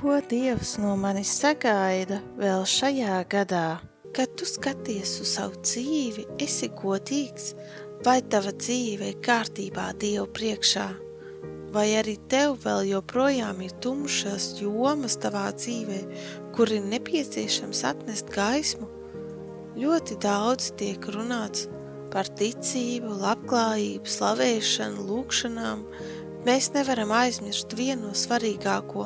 Ko Dievs no manis sagaida vēl šajā gadā? Kad tu skaties uz savu dzīvi, esi godīgs, vai tava dzīve ir kārtībā Dievu priekšā? Vai arī tev vēl joprojām ir tumšas jomas tavā dzīvē, kur ir nepieciešams atnest gaismu? Ļoti daudz tiek runāts par ticību, labklājību, slavēšanu, lūgšanām. Mēs nevaram aizmirst vienu no svarīgāko,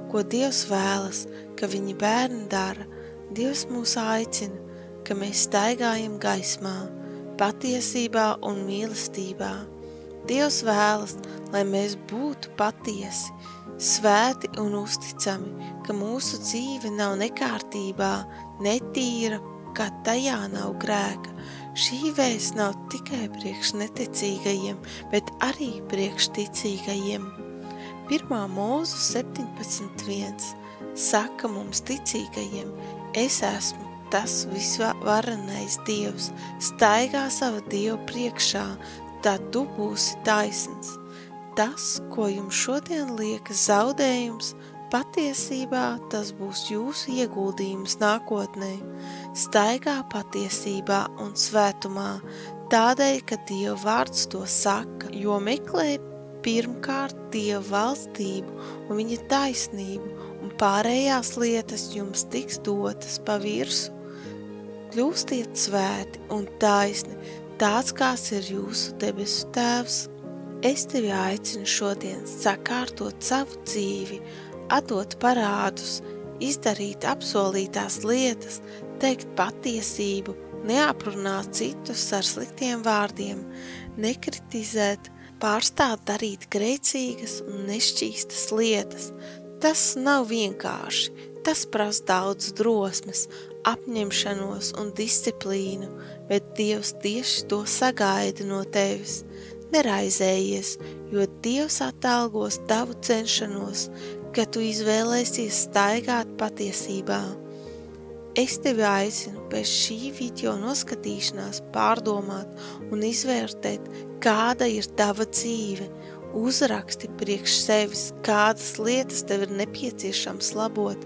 ko Dievs vēlas, ka viņa bērni dara. Dievs mūs aicina, ka mēs staigājam gaismā, patiesībā un mīlestībā. Dievs vēlas, lai mēs būtu patiesi, svēti un uzticami, ka mūsu dzīve nav nekārtībā, netīra, ka tajā nav grēka. Šī vēsts nav tikai priekš neticīgajiem, bet arī priekš ticīgajiem. 1. Mūzu 17.1 saka mums ticīgajiem: es esmu tas visvarenais Dievs, staigā sava Dieva priekšā, tad tu būsi taisns. Tas, ko jums šodien liekas zaudējums, patiesībā tas būs jūsu ieguldījums nākotnē. Staigā patiesībā un svētumā, tādēļ, ka Dieva vārds to saka, jo meklē pirmkārt Dieva valstību un viņa taisnību, un pārējās lietas jums tiks dotas pa virsu. Kļūstiet svēti un taisni, tāds kāds ir jūsu debesu Tēvs. Es tevi aicinu šodien sakārtot savu dzīvi, atdot parādus, izdarīt apsolītās lietas, teikt patiesību, neaprunāt citus ar sliktiem vārdiem, nekritizēt, pārstāt darīt grēcīgas un nešķīstas lietas. Tas nav vienkārši, tas prasa daudz drosmes, apņemšanos un disciplīnu, bet Dievs tieši to sagaida no tevis. Neraizējies, jo Dievs atalgos tavu cenšanos, ka tu izvēlēsies staigāt patiesībā. Es tevi aicinu pēc šī video noskatīšanās pārdomāt un izvērtēt, kāda ir tava dzīve. Uzraksti priekš sevis, kādas lietas tev ir nepieciešams labot,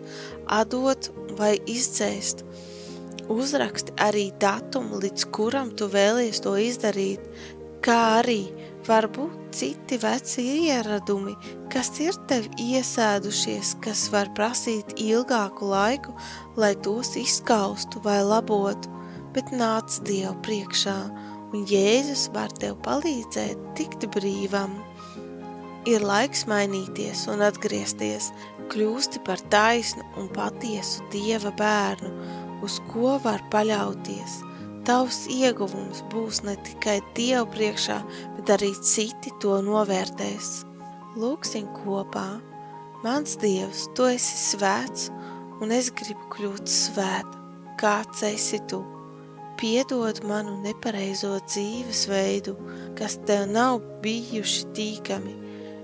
atdot vai izdzēst. Uzraksti arī datumu, līdz kuram tu vēlies to izdarīt, kā arī varbūt citi veci ieradumi, kas ir tev iesēdušies, kas var prasīt ilgāku laiku, lai tos izskaustu vai labotu, bet nāc Dievu priekšā, un Jēzus var tev palīdzēt tikt brīvam. Ir laiks mainīties un atgriezties, kļūsti par taisnu un patiesu Dieva bērnu, uz ko var paļauties. Tavs ieguvums būs ne tikai Dievu priekšā, bet arī citi to novērtēs. Lūksim kopā. Mans Dievs, tu esi svēts, un es gribu kļūt svēta. Kāds esi tu? Piedod manu nepareizo dzīvesveidu, kas tev nav bijuši tīkami.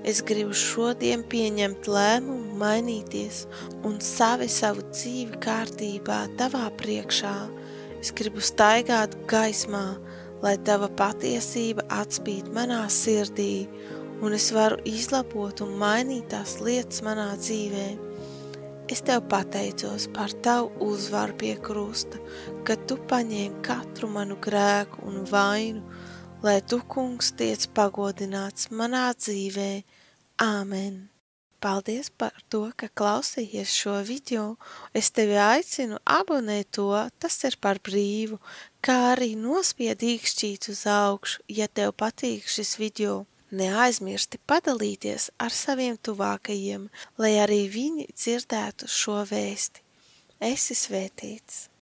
Es gribu šodien pieņemt lēmumu, mainīties un savu dzīvi kārtībā tavā priekšā. Es gribu staigāt gaismā, lai tava patiesība atspīd manā sirdī, un es varu izlabot un mainīt tās lietas manā dzīvē. Es tev pateicos par tavu uzvaru pie krusta, ka tu paņēmi katru manu grēku un vainu, lai tu, kungs, tiec pagodināts manā dzīvē. Āmen! Paldies par to, ka klausījies šo video. Es tevi aicinu abonēt to, tas ir par brīvu, kā arī nospied īkšķīt uz augšu, ja tev patīk šis video. Neaizmirsti padalīties ar saviem tuvākajiem, lai arī viņi dzirdētu šo vēsti. Esi svētīts!